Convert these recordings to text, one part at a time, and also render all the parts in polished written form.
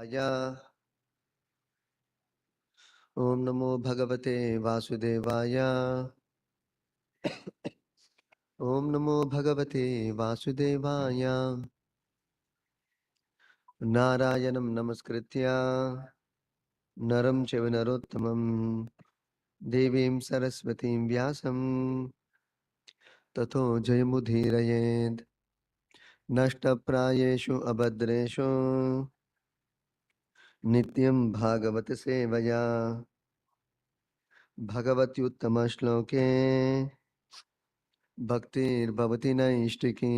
आया ओम नमो भगवते वासुदेवाय ओम नमो भगवते वासुदेवाय नारायणं नमस्कृत्य नरं चैव नरोत्तमं देवीं सरस्वतीं व्यासं ततो जयमुदीरयेत् नष्टप्रायेषु अभद्रेषु नित्यं भागवत सेवया भगवत्युत्तमश्लोके भक्तिर्भवति नैष्टिकी.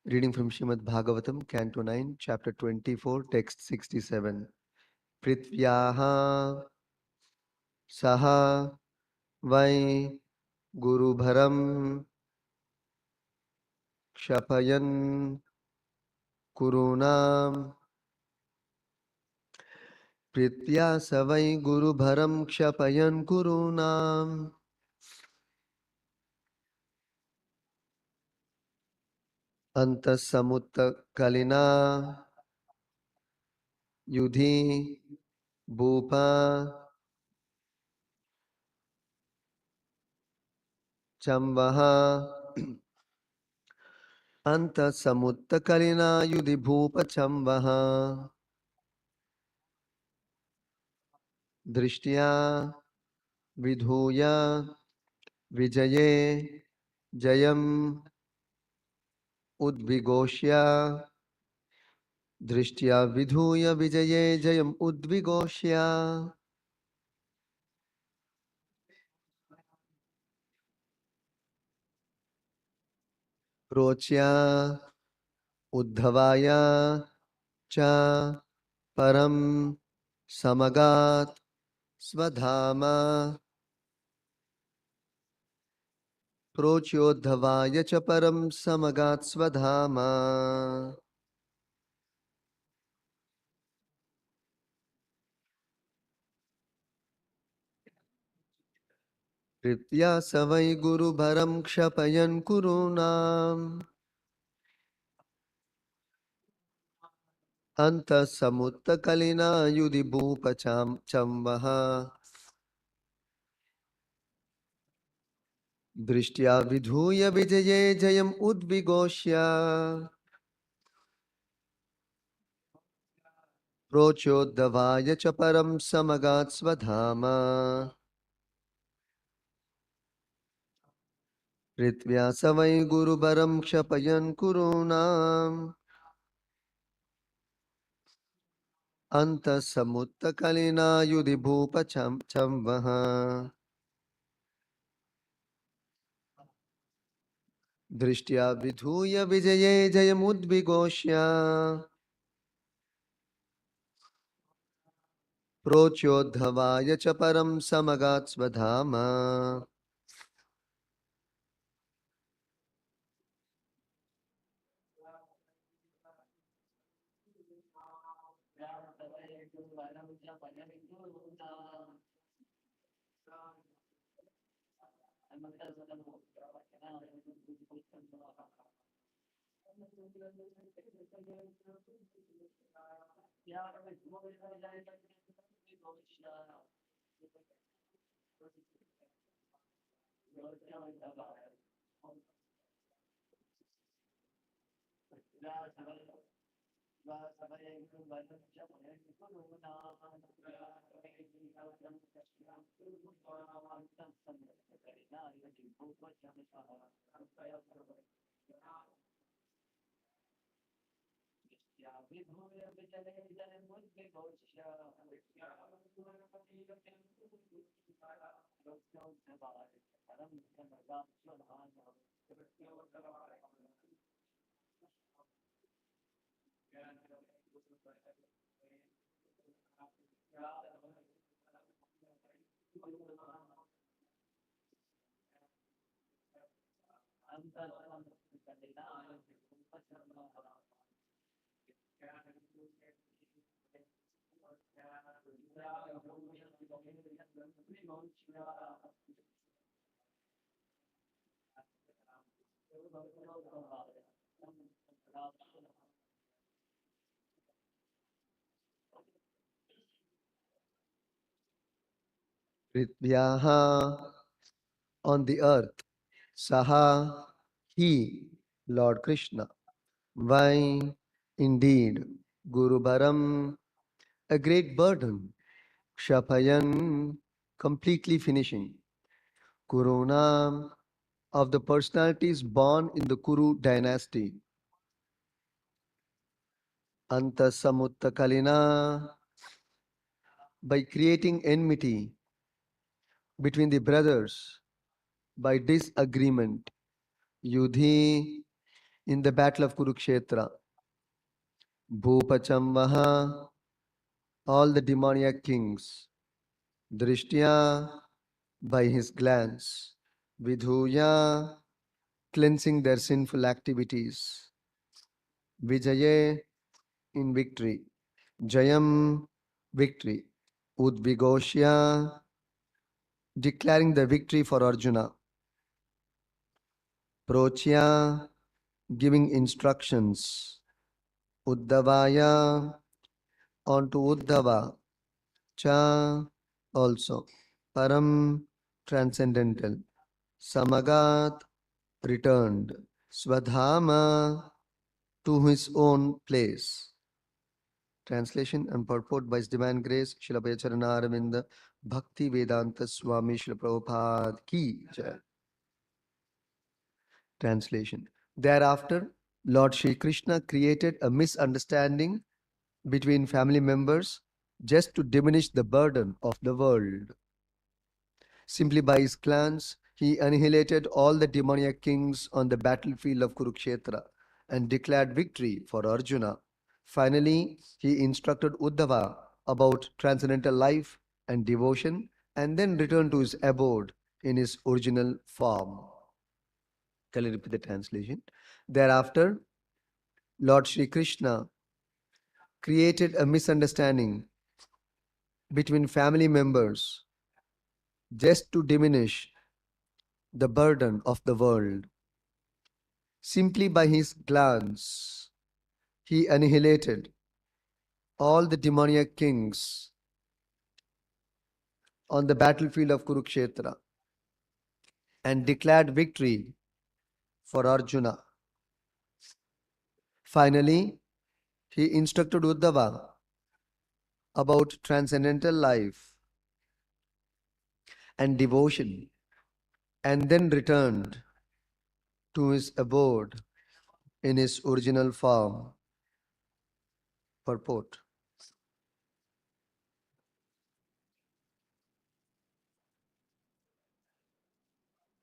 Reading from Srimad Bhagavatam, Canto 9, Chapter 24, Text 67. Prithvyaha saha vai guru bharam kshapayan kurunam. Prithvya savai guru bharam kshapayan kurunam. Antasamutta kalina yudhi bhupa chamvaha. Antasamutta kalina yudhi bhupa chamvaha. Drishtya vidhuya vijaye jayam udvigoshya. Drishtya vidhuya vijaye jayam udvigoshya. Rochya uddhavaya cha param samagat swadhama. Prochoddhavaya cha param samagat swadhama. Pritya savai guru bharam kshapayan kurunam. Anta samutta kalina yudhi bhupa chamvaha. Drishtya vidhuya vijaye jayam udvigoshya. Prochoddhavaya cha param samagat swadhama. Ritvya savai guru bharam kshapayan kurunam. Anta samutta kalina yudhi bhupa chamvaha. Drishtya vidhuya vijaye jayam udvigoshya. Prochoddhavaya cha param samagat swadhama. Prithvyaha, on the earth. Saha, he, Lord Krishna. Why, indeed, Guru Baram, a great burden. Kshapayan, completely finishing. Kuruna, of the personalities born in the Kuru dynasty. Antasamutta by creating enmity between the brothers by disagreement. Yudhi, in the battle of Kurukshetra. Bhupachamvaha, all the demoniac kings. Drishtya, by his glance. Vidhuya, cleansing their sinful activities. Vijaye, in victory. Jayam, victory. Udvigoshya, declaring the victory for Arjuna. Prochya, giving instructions. Uddhavaya, onto Uddhava. Cha, also. Param, transcendental. Samagat, returned. Swadhama, to his own place. Translation and purport by His Divine Grace, Srila Bhayacharana Aravinda, Bhakti Vedanta Swami Srila Prabhupada Ki Jai. Translation. Thereafter, Lord Shri Krishna created a misunderstanding between family members just to diminish the burden of the world. Simply by his glance, he annihilated all the demoniac kings on the battlefield of Kurukshetra and declared victory for Arjuna. Finally, he instructed Uddhava about transcendental life and devotion and then returned to his abode in his original form. Can you repeat the translation? Thereafter, Lord Shri Krishna created a misunderstanding between family members just to diminish the burden of the world. Simply by his glance, he annihilated all the demoniac kings on the battlefield of Kurukshetra and declared victory for Arjuna. Finally, he instructed Uddhava about transcendental life and devotion and then returned to his abode in his original form. Purport.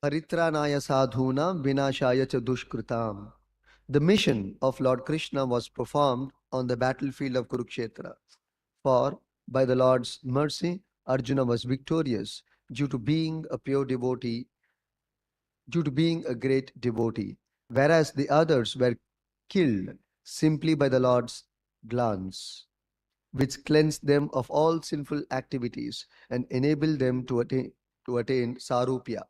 Paritranaya sadhuna vinashaya cha dushkritam. The mission of Lord Krishna was performed on the battlefield of Kurukshetra. For by the Lord's mercy, Arjuna was victorious due to being a pure devotee, due to being a great devotee, whereas the others were killed simply by the Lord's glance, which cleansed them of all sinful activities and enabled them to attain sarupya.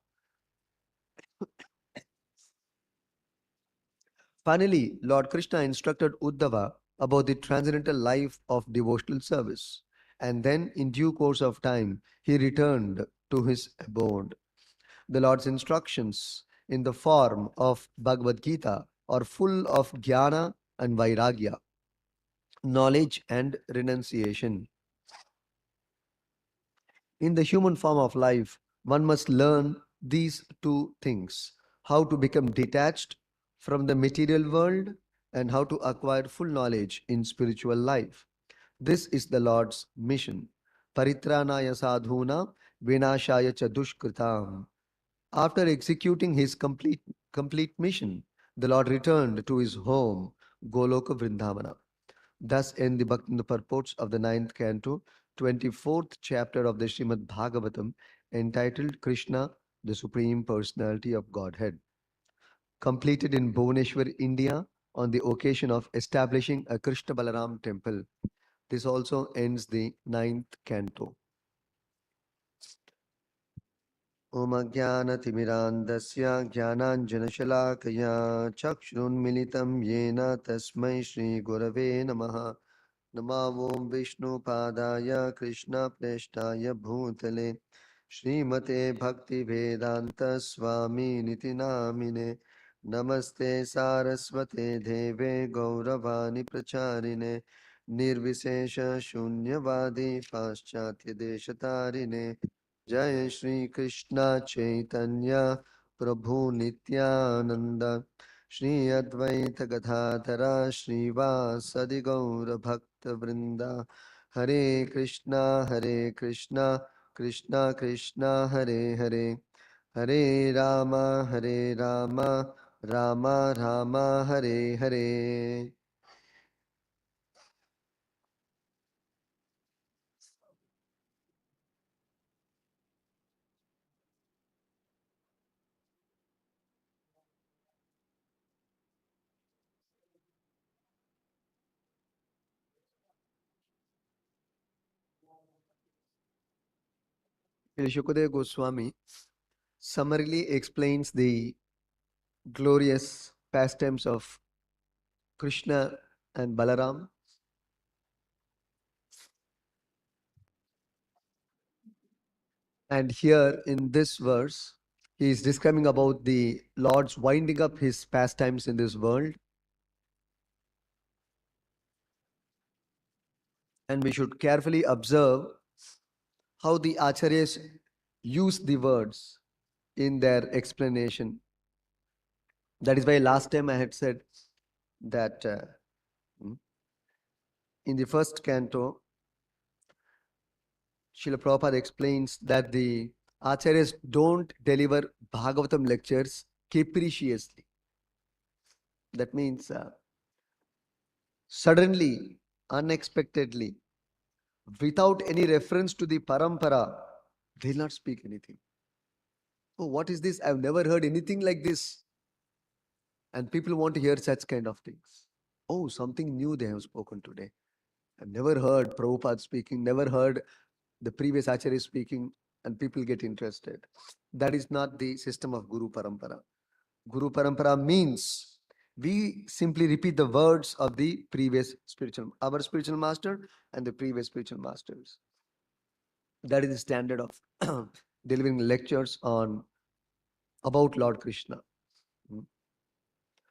Finally, Lord Krishna instructed Uddhava about the transcendental life of devotional service, and then, in due course of time, he returned to his abode. The Lord's instructions in the form of Bhagavad Gita are full of jnana and vairagya, knowledge and renunciation. In the human form of life, one must learn these two things: how to become detached from the material world and how to acquire full knowledge in spiritual life. This is the Lord's mission. Paritranaya sadhuna vinashaya cha dushkritam. After executing his complete mission, the Lord returned to his home, Goloka Vrindavana. Thus end the Bhakti purports of the ninth canto, 24th chapter of the Srimad Bhagavatam, entitled Krishna, the Supreme Personality of Godhead, completed in Bhubaneswar, India, on the occasion of establishing a Krishna Balaram temple. This also ends the ninth canto. Om Jnanatimirandasya Jnananjanashalakaya Chakshurunmilitam Yena Tasmai Shri Gurave Namaha. Namo Vishnu Padaya Krishna Preshtaya Bhutale Srimate Bhakti Vedanta Swami Niti Namine Namaste Saraswate Deve Gauravani Pracharine Nirvishesha Shunyavadi Paschatya Deshatarine Jai Shri Krishna Chaitanya Prabhu Nityananda Shri Advaita Gadadhara Srivasadi Gaura Bhakta Vrinda Hare Krishna Krishna Krishna Hare Hare Hare Rama Rama Rama Hare Hare. Shukadeva Goswami summarily explains the glorious pastimes of Krishna and Balaram. And here in this verse, he is describing about the Lord's winding up his pastimes in this world. And we should carefully observe how the Acharyas use the words in their explanation. That is why last time I had said that in the first canto, Srila Prabhupada explains that the Acharyas don't deliver Bhagavatam lectures capriciously. That means suddenly, unexpectedly, without any reference to the parampara, they'll not speak anything. Oh, what is this? I've never heard anything like this. And people want to hear such kind of things. Oh, something new they have spoken today. I've never heard Prabhupada speaking, never heard the previous Acharya speaking, and people get interested. That is not the system of Guru Parampara. Guru Parampara means we simply repeat the words of the previous our spiritual master and the previous spiritual masters. That is the standard of delivering lectures on about Lord Krishna.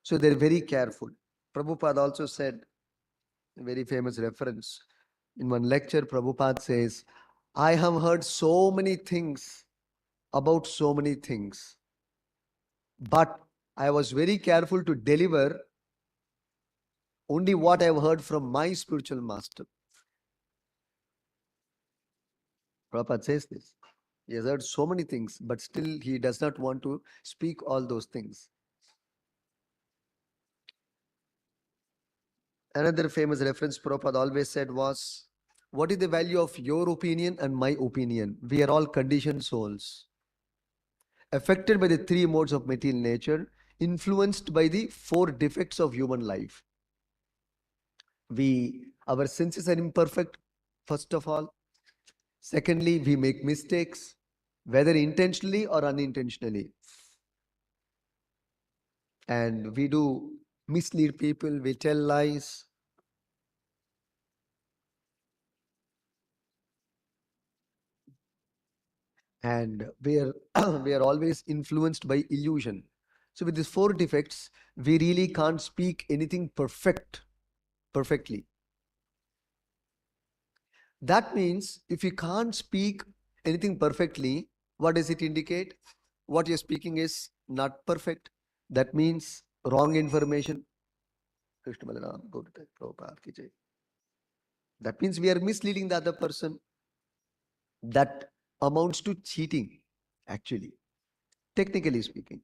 So they're very careful. Prabhupada also said a very famous reference. In one lecture, Prabhupada says, I have heard so many things about so many things, but I was very careful to deliver only what I have heard from my spiritual master. Prabhupada says this. He has heard so many things, but still he does not want to speak all those things. Another famous reference Prabhupada always said was, what is the value of your opinion and my opinion? We are all conditioned souls, affected by the three modes of material nature, influenced by the four defects of human life. Our senses are imperfect, first of all. Secondly, we make mistakes, whether intentionally or unintentionally. And we do mislead people, we tell lies. And we are, we are always influenced by illusion. So with these four defects, we really can't speak anything perfectly. That means if you can't speak anything perfectly, what does it indicate? What you're speaking is not perfect. That means wrong information. Krishna Balaram, go to that, Prabhupada ki jai. That means we are misleading the other person. That amounts to cheating, actually, technically speaking.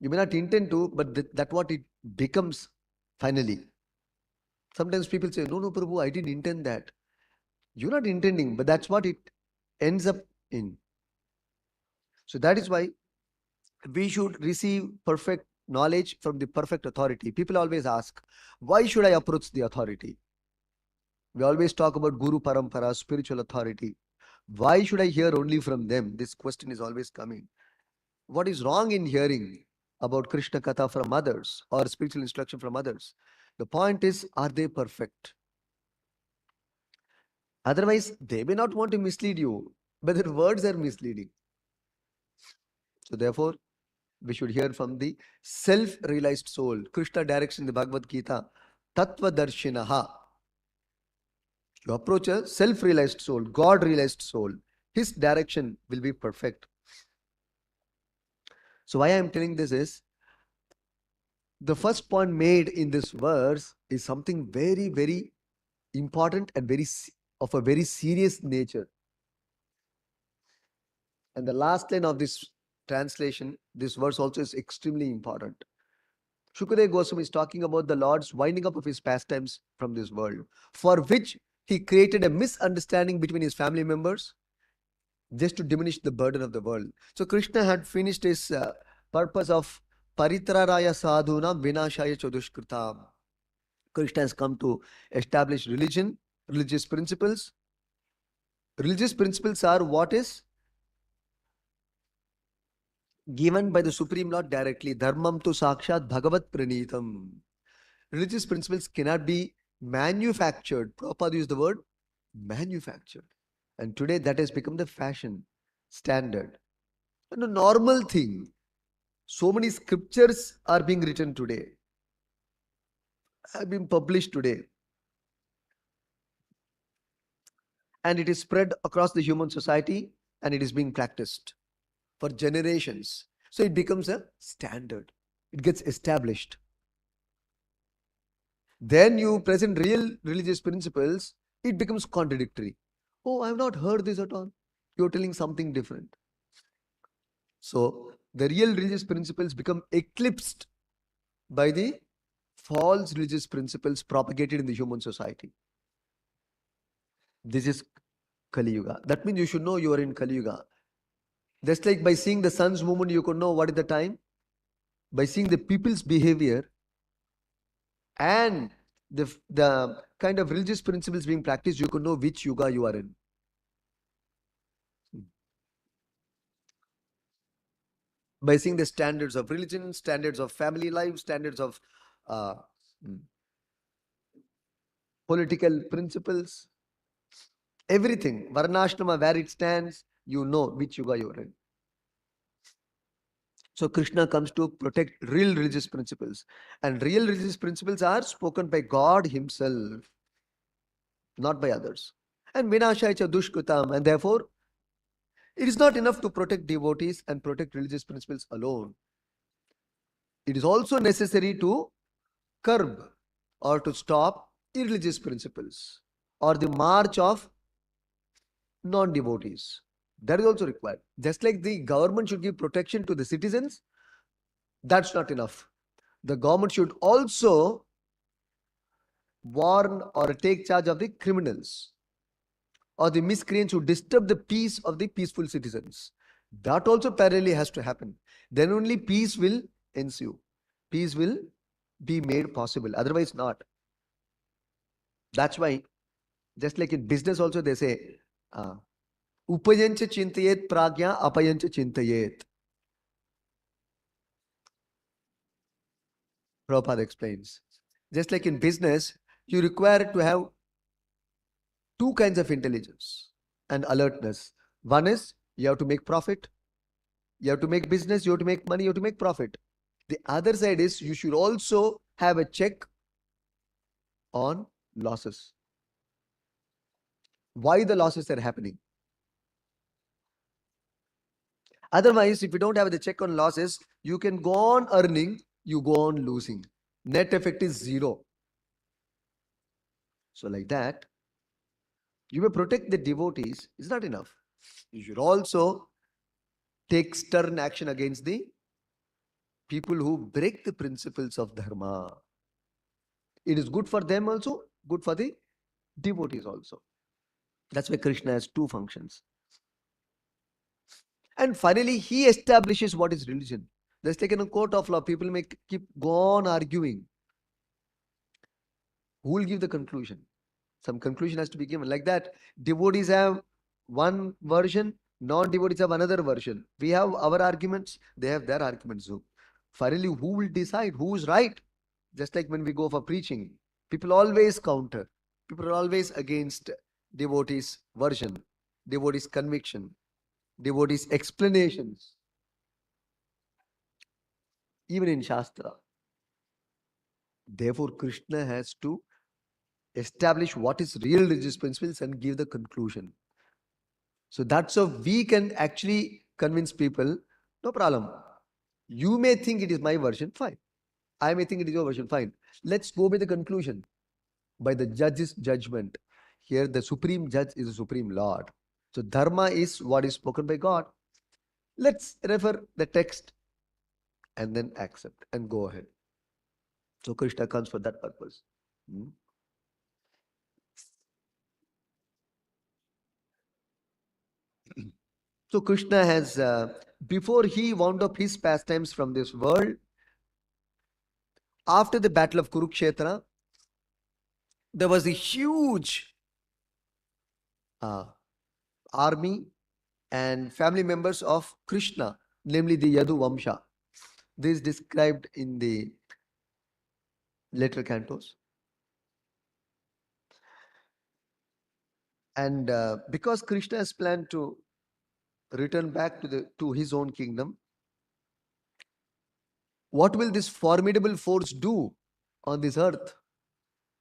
You may not intend to, but that what it becomes finally. Sometimes people say, no, Prabhu, I didn't intend that. You're not intending, but that's what it ends up in. So that is why we should receive perfect knowledge from the perfect authority. People always ask, why should I approach the authority? We always talk about Guru Parampara, spiritual authority. Why should I hear only from them? This question is always coming. What is wrong in hearing about Krishna Katha from others or spiritual instruction from others? The point is, are they perfect? Otherwise, they may not want to mislead you. but the words are misleading. So therefore, we should hear from the self-realized soul. Krishna directs in the Bhagavad Gita, Tattva Darshinaha. You approach a self-realized soul, God-realized soul. His direction will be perfect. So why I am telling this is, the first point made in this verse is something very, very important and of a very serious nature. And the last line of this translation, this verse also is extremely important. Shukadeva Goswami is talking about the Lord's winding up of his pastimes from this world, for which he created a misunderstanding between his family members just to diminish the burden of the world. So Krishna had finished his purpose of Paritraraya Sadhuna Vinashaya Chadushkritam. Krishna has come to establish religion, religious principles. Religious principles are what is given by the Supreme Lord directly. Dharmam tu sakshat bhagavat pranitam. Religious principles cannot be manufactured. Prabhupada used the word manufactured. And today that has become the fashion, standard, and a normal thing. So many scriptures are being written today, have been published today. And it is spread across the human society and it is being practiced for generations. So it becomes a standard. It gets established. Then you present real religious principles, it becomes contradictory. Oh, I have not heard this at all. You're telling something different. So the real religious principles become eclipsed by the false religious principles propagated in the human society. This is Kali Yuga. That means you should know you are in Kali Yuga. Just like by seeing the sun's movement, you could know what is the time. By seeing the people's behavior and the kind of religious principles being practiced, you could know which yuga you are in. By seeing the standards of religion, standards of family life, standards of uh, political principles, everything, Varnashrama, where it stands, you know which yuga you are in. So Krishna comes to protect real religious principles. And real religious principles are spoken by God himself, not by others. And Vinashaya Dushkritam. And therefore, it is not enough to protect devotees and protect religious principles alone. It is also necessary to curb or to stop irreligious principles or the march of non-devotees. That is also required. Just like the government should give protection to the citizens, that's not enough. The government should also warn or take charge of the criminals or the miscreants who disturb the peace of the peaceful citizens. That also parallelly has to happen. Then only peace will ensue. Peace will be made possible. Otherwise not. That's why, just like in business also they say, Upayancha chintayet pragya apayancha chintayet. Prabhupada explains. Just like in business, you require to have two kinds of intelligence and alertness. One is you have to make profit, you have to make business, you have to make money, you have to make profit. The other side is you should also have a check on losses. Why the losses are happening? Otherwise, if you don't have the check on losses, you can go on earning, you go on losing. Net effect is zero. So like that, you may protect the devotees, it's not enough. You should also take stern action against the people who break the principles of dharma. It is good for them also, good for the devotees also. That's why Krishna has two functions. And finally, he establishes what is religion. Just like in a court of law, people may keep go on arguing. Who will give the conclusion? Some conclusion has to be given. Like that, devotees have one version, non-devotees have another version. We have our arguments, they have their arguments. So finally, who will decide who is right? Just like when we go for preaching, people always counter. People are always against devotees' version, devotees' conviction. devotees' explanations, even in Shastra. Therefore, Krishna has to establish what is real religious principles and give the conclusion. So that's how we can actually convince people, no problem. You may think it is my version, fine. I may think it is your version, fine. Let's go by the conclusion, by the judge's judgment. Here, the supreme judge is the supreme Lord. So, dharma is what is spoken by God. Let's refer the text and then accept and go ahead. So, Krishna comes for that purpose. Hmm. So, Krishna has, before he wound up his pastimes from this world, after the battle of Kurukshetra, there was a huge uh, army and family members of Krishna, namely the Yadu Vamsha. This is described in the later cantos. And because Krishna has planned to return back to his own kingdom, what will this formidable force do on this earth?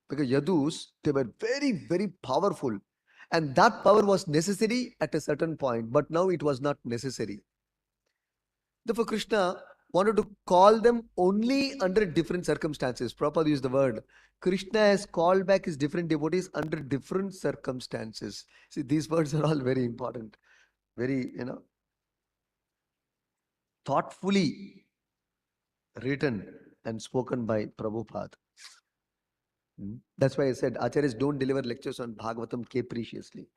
Because Yadus, they were very, very powerful. And that power was necessary at a certain point, but now it was not necessary. Therefore, Krishna wanted to call them only under different circumstances. Prabhupada used the word. Krishna has called back his different devotees under different circumstances. See, these words are all very important. Very, thoughtfully written and spoken by Prabhupada. That's why I said Acharyas don't deliver lectures on Bhagavatam capriciously.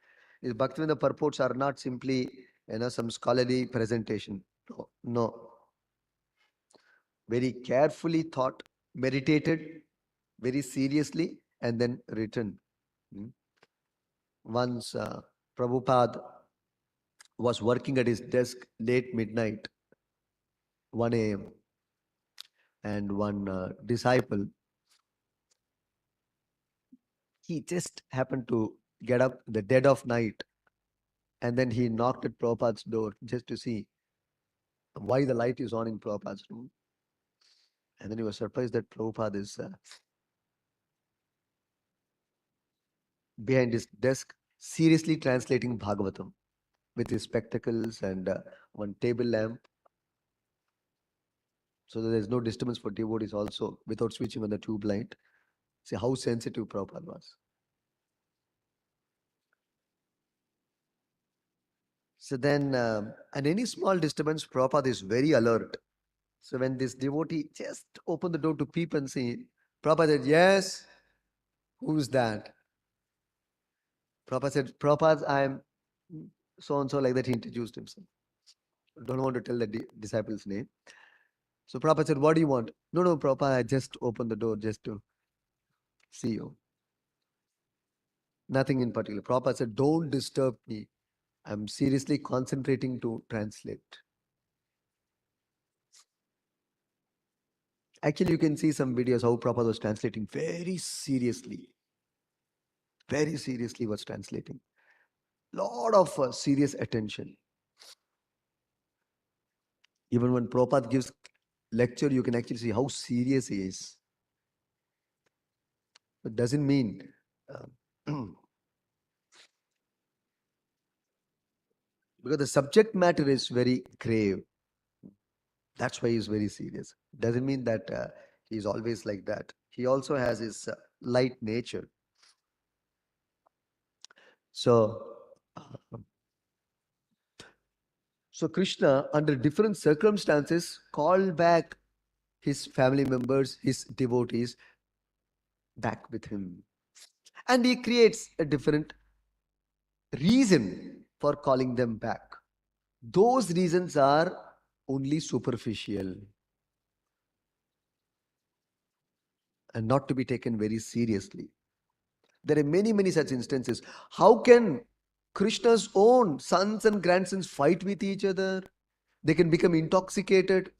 His Bhaktivinoda purports are not simply some scholarly presentation. No, no. Very carefully thought, meditated, very seriously, and then written. Once Prabhupada was working at his desk late midnight, 1 a.m., and one disciple, he just happened to get up the dead of night, and then he knocked at Prabhupada's door just to see why the light is on in Prabhupada's room. And then he was surprised that Prabhupada is behind his desk seriously translating Bhagavatam with his spectacles and one table lamp, so that there's no disturbance for devotees also without switching on the tube light. See how sensitive Prabhupada was. So then, and any small disturbance, Prabhupada is very alert. So when this devotee just opened the door to peep and see, Prabhupada said, yes, who's that? Prabhupada said, Prabhupada, I'm so and so, like that he introduced himself. Don't want to tell the disciple's name. So Prabhupada said, what do you want? No, no, Prabhupada, I just opened the door just to see you. Nothing in particular. Prabhupada said, don't disturb me. I'm seriously concentrating to translate. Actually, you can see some videos how Prabhupada was translating very seriously. Very seriously was translating. Lot of serious attention. Even when Prabhupada gives lecture, you can actually see how serious he is. It doesn't mean because the subject matter is very grave. That's why he's very serious. Doesn't mean that he's always like that. He also has his light nature. So, uh, so Krishna, under different circumstances, called back his family members, his devotees, back with him. And he creates a different reason for calling them back. Those reasons are only superficial and not to be taken very seriously. There are many, many such instances. How can Krishna's own sons and grandsons fight with each other? They can become intoxicated.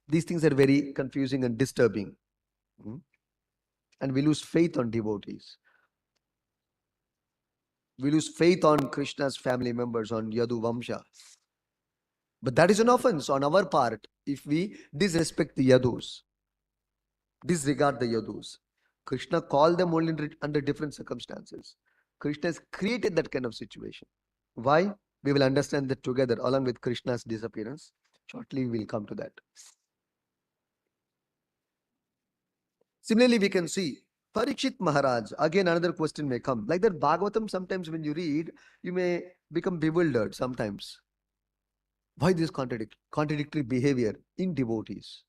These things are very confusing and disturbing. And we lose faith on devotees. We lose faith on Krishna's family members, on Yadu Vamsha. But that is an offense on our part if we disrespect the Yadus, disregard the Yadus. Krishna called them only under different circumstances. Krishna has created that kind of situation. Why? We will understand that together along with Krishna's disappearance. Shortly we will come to that. Similarly, we can see Parikshit Maharaj. Again, another question may come. Like that Bhagavatam, sometimes when you read, you may become bewildered sometimes. Why this contradictory behavior in devotees?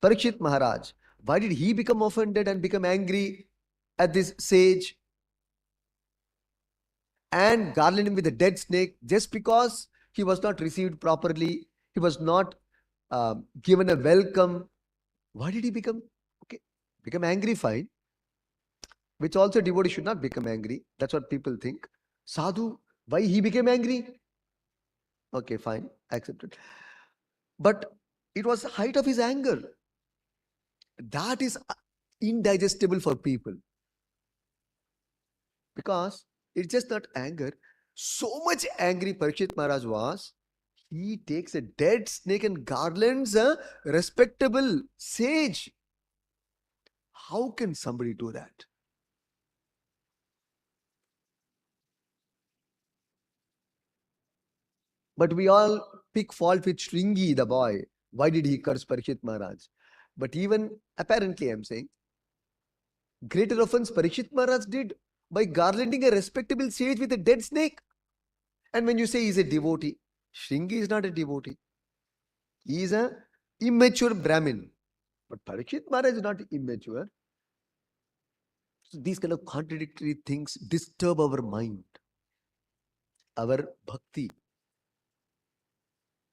Parikshit Maharaj, why did he become offended and become angry at this sage and garland him with a dead snake just because he was not received properly? He was not given a welcome. Why did he become angry? Fine. Which also devotee should not become angry. That's what people think. Sadhu, why he became angry? Okay, fine, accepted. But it was the height of his anger. That is indigestible for people. Because it's just not anger. So much angry Parikshit Maharaj was, he takes a dead snake and garlands a respectable sage. How can somebody do that? But we all pick fault with Shringi, the boy. Why did he curse Parikshit Maharaj? But even apparently, I'm saying, greater offense Parikshit Maharaj did by garlanding a respectable sage with a dead snake. And when you say he's a devotee, Shringi is not a devotee. He is an immature Brahmin. But Parikshit Maharaj is not immature. So these kind of contradictory things disturb our mind, our bhakti.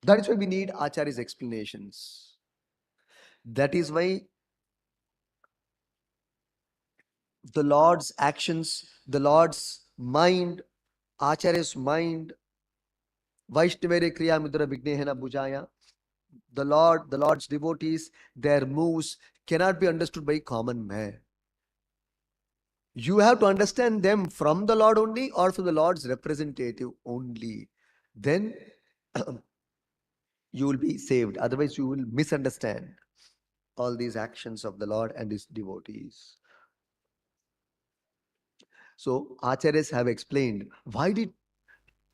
That is why we need Acharya's explanations. That is why the Lord's actions, the Lord's mind, Acharya's mind, Vaishnavere Kriya Mudra Vignehena Bhujaya, the Lord's devotees, their moves cannot be understood by common man. You have to understand them from the Lord only or from the Lord's representative only. Then you will be saved. Otherwise, you will misunderstand all these actions of the Lord and his devotees. So, Acharyas have explained why did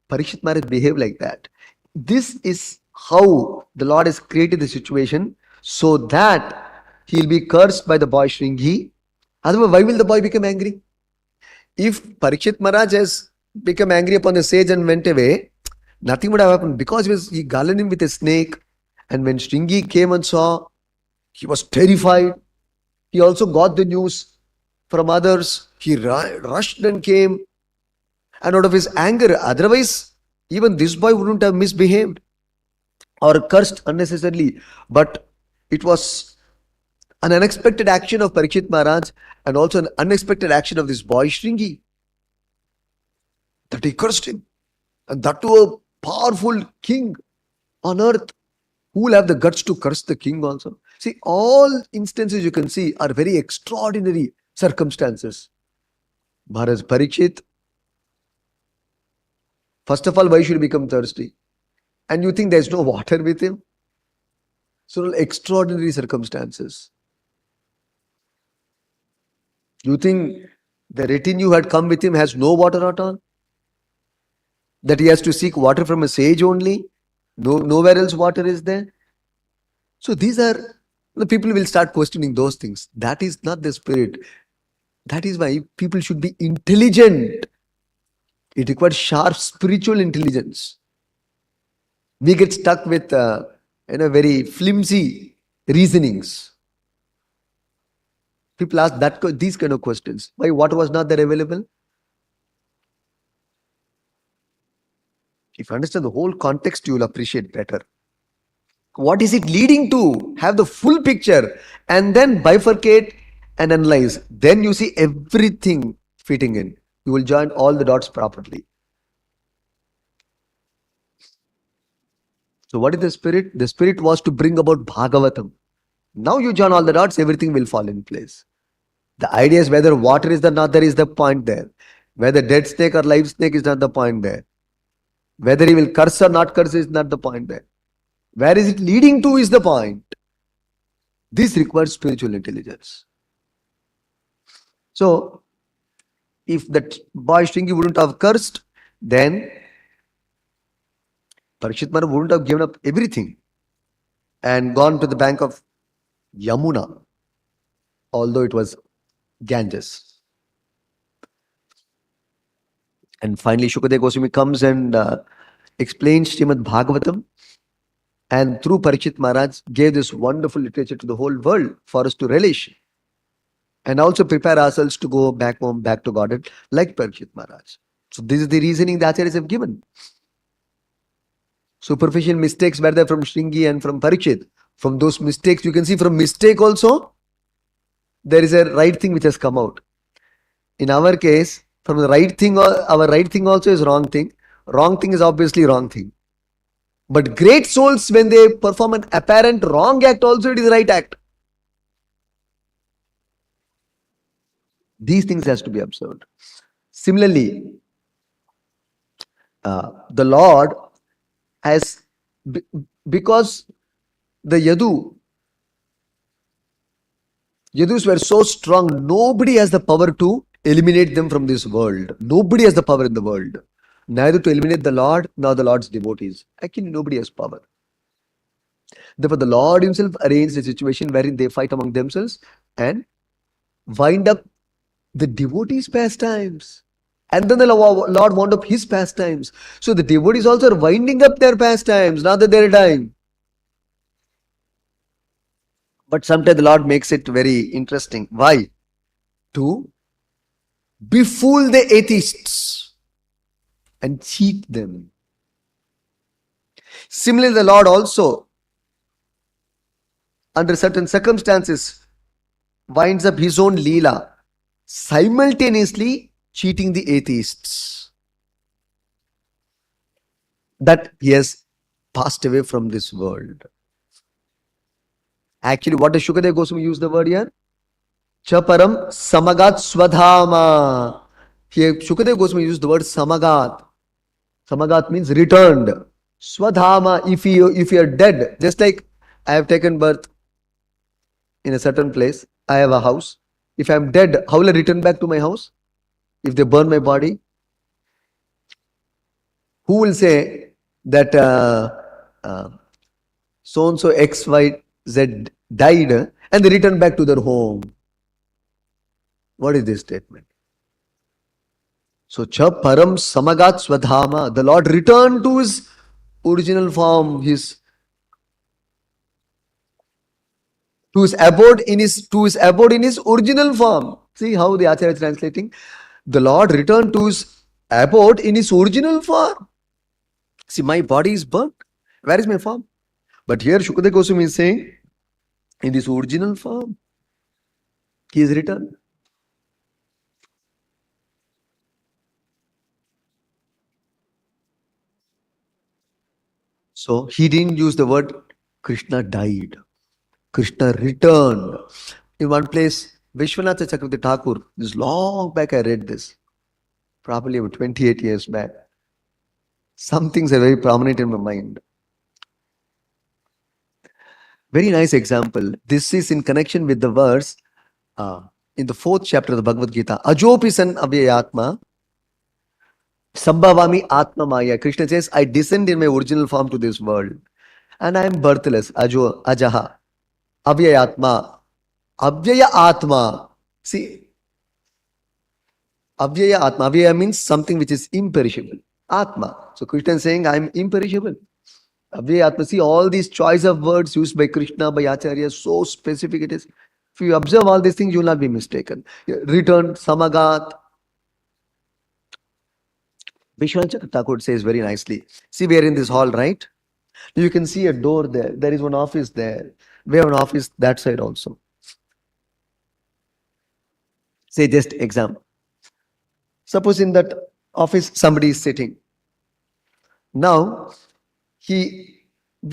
Parikshit Maharaj behave like that. This is how the Lord has created the situation so that he'll be cursed by the boy Shringi. Otherwise, why will the boy become angry? If Parikshit Maharaj has become angry upon the sage and went away, nothing would have happened because he garlanded him with a snake. And when Shringi came and saw, he was terrified. He also got the news from others. He rushed and came. And out of his anger, otherwise, even this boy wouldn't have misbehaved or cursed unnecessarily. But it was an unexpected action of Parikshit Maharaj and also an unexpected action of this boy Shringi that he cursed him. And that to a powerful king on earth. Who will have the guts to curse the king also? See, all instances you can see are very extraordinary circumstances. Maharaj Parikshit, first of all, why should he become thirsty? And you think there's no water with him? So, extraordinary circumstances. You think the retinue had come with him has no water at all? That he has to seek water from a sage only? Nowhere else water is there? So these are, the people will start questioning those things. That is not the spirit. That is why people should be intelligent. It requires sharp spiritual intelligence. We get stuck with very flimsy reasonings. People ask these kind of questions. Why water was not there available? If you understand the whole context, you will appreciate better. What is it leading to? Have the full picture and then bifurcate and analyze. Then you see everything fitting in. You will join all the dots properly. So what is the spirit? The spirit was to bring about Bhagavatam. Now you join all the dots, everything will fall in place. The idea is whether water is there or not, there is the point there. Whether dead snake or live snake is not the point there. Whether he will curse or not curse is not the point there. Where is it leading to is the point. This requires spiritual intelligence. So, if that boy Shringi wouldn't have cursed, then Parikshit Maharaj wouldn't have given up everything and gone to the bank of Yamuna, although it was Ganges. And finally, Shukadeva Goswami comes and explains Srimad Bhagavatam, and through Parikshit Maharaj gave this wonderful literature to the whole world for us to relish and also prepare ourselves to go back home, back to Godhead, like Parikshit Maharaj. So this is the reasoning the Acharyas have given. Superficial mistakes were there from Shringi and from Parikshit. From those mistakes, you can see from mistake also, there is a right thing which has come out. In our case, from the right thing, our right thing also is wrong thing. Wrong thing is obviously wrong thing. But great souls, when they perform an apparent wrong act, also it is right act. These things has to be observed. Similarly, the Lord has, because the Yadus were so strong, nobody has the power to eliminate them from this world. Nobody has the power in the world. Neither to eliminate the Lord nor the Lord's devotees. Actually, nobody has power. Therefore, the Lord himself arranged a situation wherein they fight among themselves and wind up the devotees' pastimes. And then the Lord wound up his pastimes. So the devotees also are winding up their pastimes, not that they're dying. But sometimes the Lord makes it very interesting. Why? To befool the atheists and cheat them. Similarly, the Lord also, under certain circumstances, winds up his own Leela, simultaneously cheating the atheists. That he has passed away from this world. Actually, what does Shukadeva Goswami use the word here? Chaparam samagat swadhama. Here, Shukadeva Goswami used the word samagat. Samagat means returned. Swadhama, if you are dead, just like I have taken birth in a certain place, I have a house. If I am dead, how will I return back to my house? If they burn my body? Who will say that so-and-so X, Y, Z died and they returned back to their home? What is this statement? So, Cha Param Samagat Swadhama, the Lord returned to his original form, to his abode in his original form. See how the Acharya is translating? The Lord returned to his abode in his original form. See, my body is burnt. Where is my form? But here Shukadeva Goswami is saying, in this original form, he is returned. So he didn't use the word Krishna died. Krishna returned. In one place, Vishwanatha Chakravarti Thakur, this long back I read this, probably about 28 years back. Some things are very prominent in my mind. Very nice example. This is in connection with the verse in the 4th chapter of the Bhagavad Gita. Ajopi san avyayatma sambhavami atma maya. Krishna says, I descend in my original form to this world. And I am birthless. Ajaha. Avyayatma. Avyaya atma. See, avyaya atma. Avyaya means something which is imperishable. Atma. So Krishna is saying, I am imperishable. Avyayatma. See, all these choice of words used by Krishna, by Acharya, so specific it is. If you observe all these things, you will not be mistaken. Return, samagat. Vishwanath Thakur says very nicely. See, we are in this hall, right? You can see a door there. There is one office there. We have an office that side also. Say just example. Suppose in that office somebody is sitting. Now, we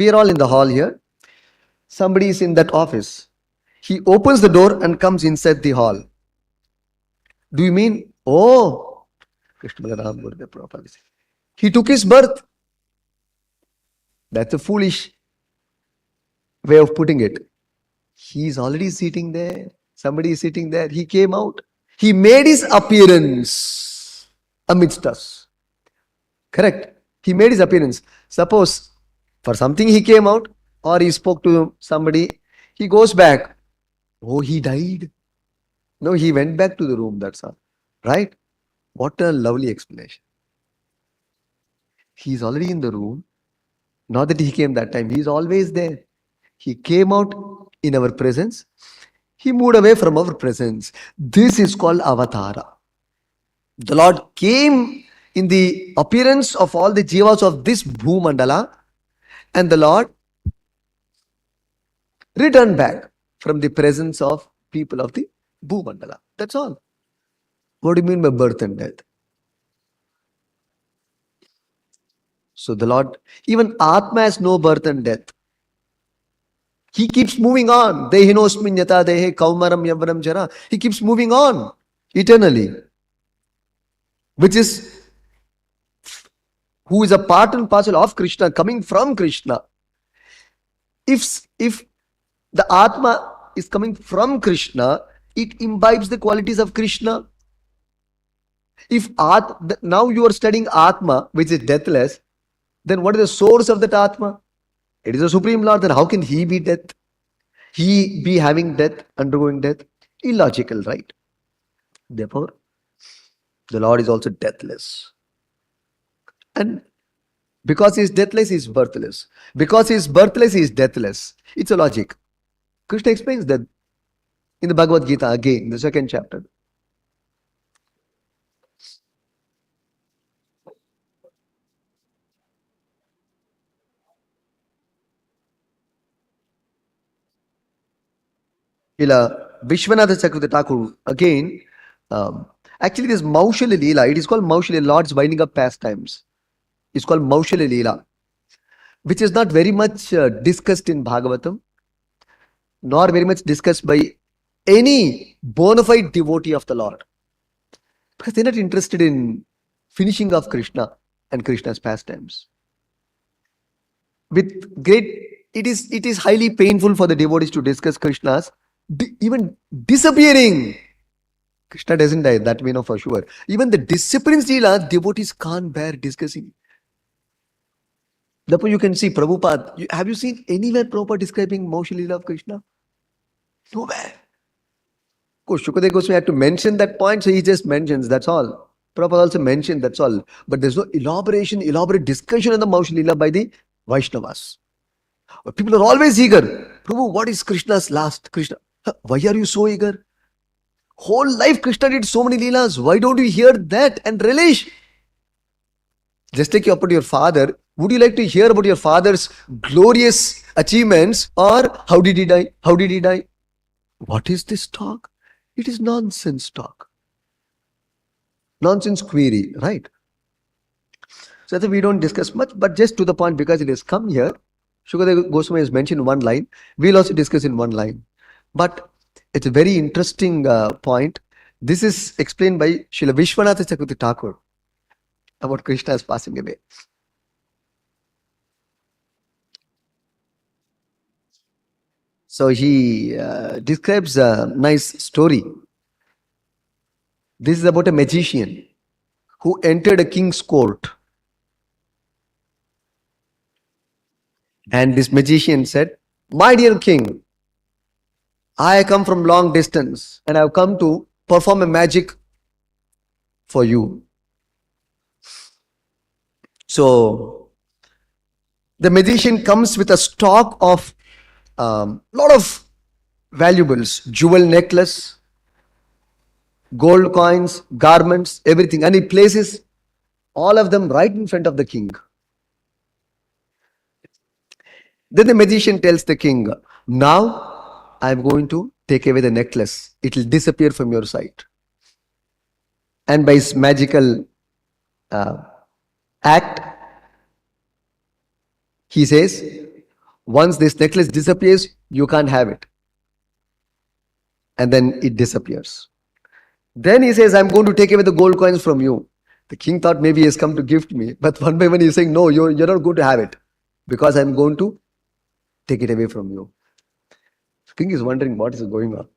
are all in the hall here. Somebody is in that office. He opens the door and comes inside the hall. Do you mean, oh, Krishna Ram Gurudev Prabhupada. He took his birth. That's a foolish way of putting it. He's already sitting there. Somebody is sitting there. He came out. He made his appearance amidst us. Correct? He made his appearance. Suppose for something he came out or he spoke to somebody, he goes back. Oh, he died. No, he went back to the room. That's all. Right? What a lovely explanation. He's already in the room. Not that he came that time. He's always there. He came out in our presence. He moved away from our presence. This is called avatara. The Lord came in the appearance of all the jivas of this Bhumandala, and the Lord returned back from the presence of people of the Bhumandala. That's all. What do you mean by birth and death? So the Lord, even Atma has no birth and death. He keeps moving on. Dehinosmin yata dehe kaumaram yavaram jara. He keeps moving on eternally. Which is who is a part and parcel of Krishna, coming from Krishna. If the Atma is coming from Krishna, it imbibes the qualities of Krishna. If now you are studying Atma, which is deathless, then what is the source of that Atma? It is the Supreme Lord. Then how can he be death? He be having death, undergoing death? Illogical, right? Therefore, the Lord is also deathless. And because he is deathless, he is birthless. Because he is birthless, he is deathless. It's a logic. Krishna explains that in the Bhagavad Gita again, the second chapter. Vishwanatha Chakravarti Thakur again, actually this Maushalya Leela, it is called Maushalya, Lord's winding up pastimes. It's called Maushalya Leela, which is not very much discussed in Bhagavatam, nor very much discussed by any bona fide devotee of the Lord. Because they're not interested in finishing off Krishna and Krishna's pastimes. With great, it is highly painful for the devotees to discuss Krishna's even disappearing. Krishna doesn't die, that we know for sure. Even the disciplines Leela, devotees can't bear discussing. Therefore, you can see Prabhupada. Have you seen anywhere Prabhupada describing Maushalya Leela of Krishna? Nowhere. Of course, Shukadeva Goswami had to mention that point, so he just mentions, that's all. Prabhupada also mentioned, that's all. But there's no elaborate discussion on the Maushalya Leela by the Vaishnavas. But people are always eager. Prabhu, what is Krishna's last? Krishna, why are you so eager? Whole life Krishna did so many Leelas. Why don't you hear that and relish? Just take you up to your father. Would you like to hear about your father's glorious achievements, or how did he die? How did he die? What is this talk? It is nonsense talk. Nonsense query, right? So that we don't discuss much, but just to the point, because it has come here, Shukadeva Goswami has mentioned one line. We'll also discuss in one line. But it's a very interesting point. This is explained by Srila Vishwanatha Chakravarti Thakur about Krishna's passing away. So he describes a nice story. This is about a magician who entered a king's court. And this magician said, "My dear king, I come from long distance and I have come to perform a magic for you." So the magician comes with a stock of lot of valuables, jewel necklace, gold coins, garments, everything, and he places all of them right in front of the king. Then the magician tells the king, "Now I am going to take away the necklace. It will disappear from your sight." And by his magical act, he says, once this necklace disappears, you can't have it. And then it disappears. Then he says, "I'm going to take away the gold coins from you." The king thought maybe he has come to gift me, but one by one he's saying, no, you're not going to have it because I'm going to take it away from you. The king is wondering what is going on.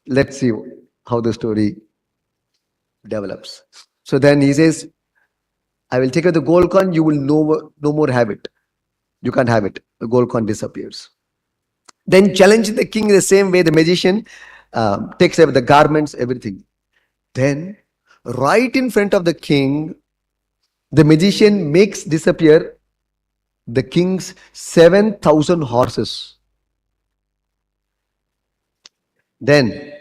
Let's see how the story develops. So then he says, I will take away the gold coin, you will no more have it. You can't have it. The gold coin disappears. Then challenging the king in the same way, the magician takes away the garments, everything. Then, right in front of the king, the magician makes disappear the king's 7,000 horses. Then,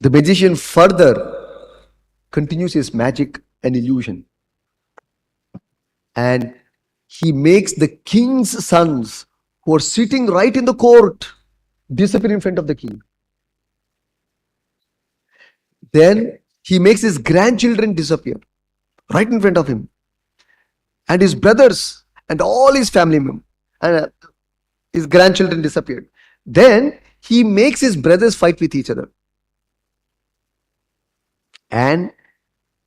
the magician further continues his magic and illusion. And he makes the king's sons who are sitting right in the court disappear in front of the king. Then he makes his grandchildren disappear right in front of him. And his brothers and all his family members and his grandchildren disappeared. Then he makes his brothers fight with each other. And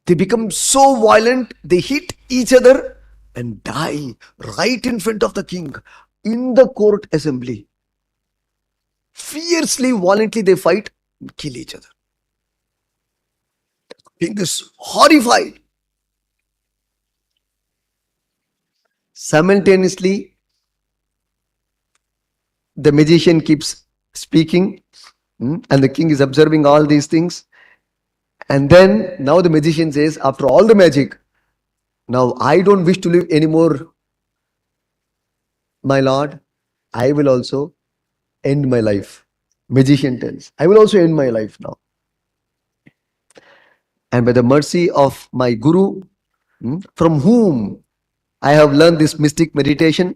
they become so violent, they hit each other and die right in front of the king in the court assembly. Fiercely, violently they fight and kill each other. King is horrified. Simultaneously, the magician keeps speaking and the king is observing all these things. And then now the magician says, after all the magic, now I don't wish to live anymore, my lord. I will also end my life. Magician tells, I will also end my life now. And by the mercy of my guru, from whom I have learned this mystic meditation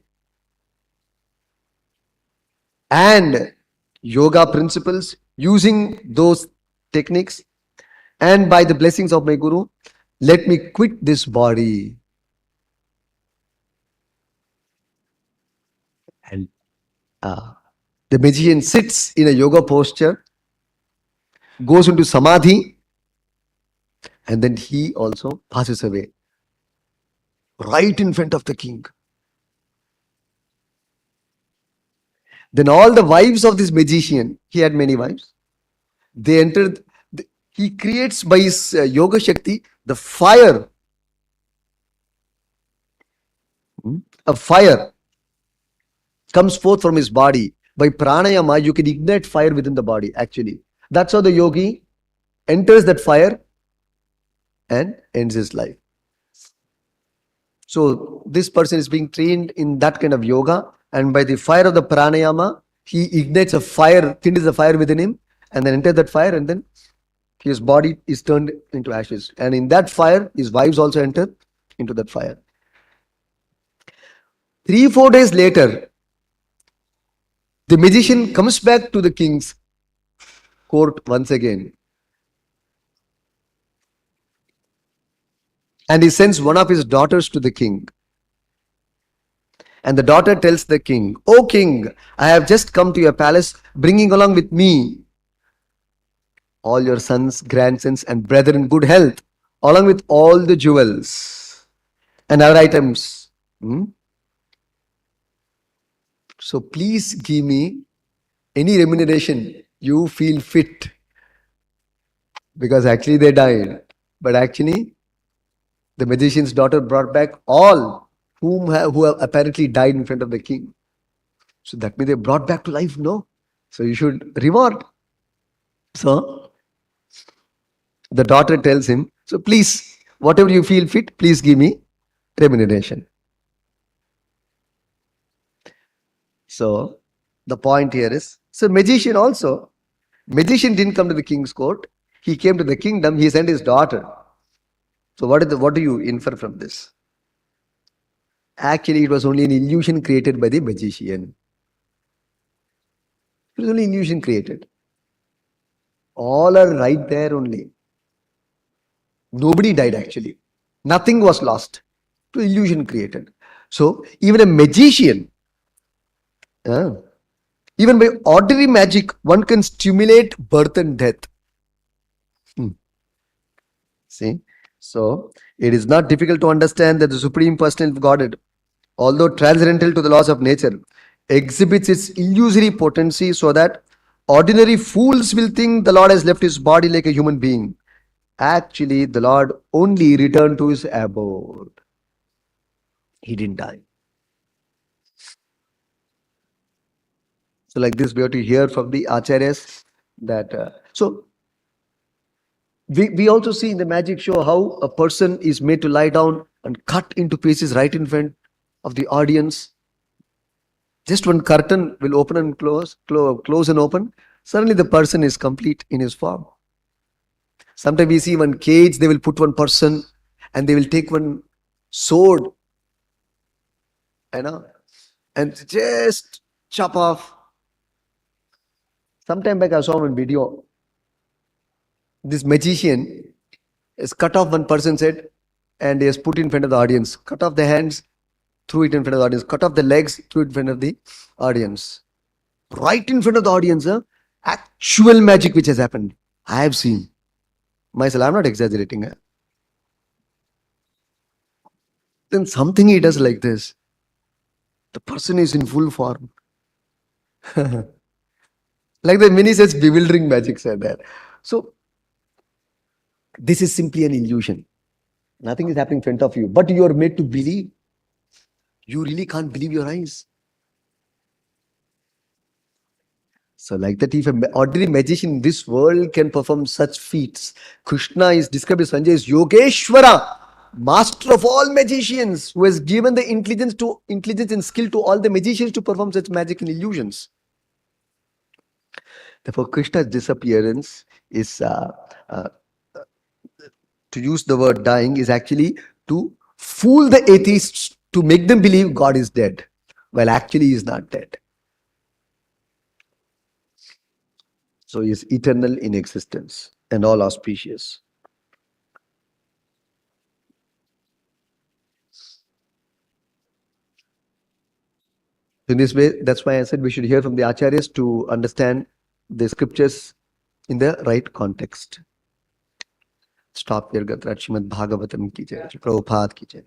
and yoga principles, using those techniques, and by the blessings of my guru, let me quit this body. And the magician sits in a yoga posture, goes into samadhi, and then he also passes away right in front of the king. Then all the wives of this magician, he had many wives, they entered. He creates by his yoga shakti the fire. A fire comes forth from his body. By pranayama, you can ignite fire within the body, actually. That's how the yogi enters that fire and ends his life. So this person is being trained in that kind of yoga, and by the fire of the pranayama, he ignites a fire, kindles a fire within him, and then enters that fire, and then his body is turned into ashes. And in that fire, his wives also enter into that fire. 3-4 days later, the magician comes back to the king's court once again. And he sends one of his daughters to the king. And the daughter tells the king, "O king, I have just come to your palace, bringing along with me all your sons, grandsons, and brethren in good health, along with all the jewels and other items. So please give me any remuneration you feel fit." Because actually they died. But actually, the magician's daughter brought back all who have apparently died in front of the king. So that means they brought back to life, no? So you should reward. So the daughter tells him, so please, whatever you feel fit, please give me remuneration. So the point here is, so magician didn't come to the king's court. He came to the kingdom, he sent his daughter. So what do you infer from this? Actually, it was only an illusion created by the magician. It was only an illusion created. All are right there only. Nobody died actually. Nothing was lost. It was illusion created. So even a magician, even by ordinary magic, one can stimulate birth and death. See? So, it is not difficult to understand that the Supreme Personality of Godhead, although transcendental to the laws of nature, exhibits its illusory potency so that ordinary fools will think the Lord has left his body like a human being. Actually, the Lord only returned to his abode. He didn't die. So, like this, we have to hear from the acharyas that. We also see in the magic show how a person is made to lie down and cut into pieces right in front of the audience. Just one curtain will open and close and open. Suddenly, the person is complete in his form. Sometimes we see one cage, they will put one person and they will take one sword, you know, and just chop off. Sometime back, I saw one video. This magician has cut off one person's head and he has put in front of the audience. Cut off the hands, threw it in front of the audience. Cut off the legs, threw it in front of the audience. Right in front of the audience, actual magic which has happened. I have seen myself. I'm not exaggerating. Then something he does like this. The person is in full form. Like the many such bewildering magics are there. So this is simply an illusion. Nothing is happening in front of you, but you are made to believe. You really can't believe your eyes. So like that, if an ordinary magician in this world can perform such feats, Krishna is described as Sanjay as Yogeshwara, master of all magicians, who has given the intelligence and skill to all the magicians to perform such magic and illusions. Therefore, Krishna's disappearance is, to use the word dying, is actually to fool the atheists, to make them believe God is dead, while actually he is not dead. So he is eternal in existence and all auspicious. In this way, that's why I said we should hear from the acharyas to understand the scriptures in the right context. Stop here, Gatra. Srimad Bhagavatam ki jai. Prabhupada ki jai.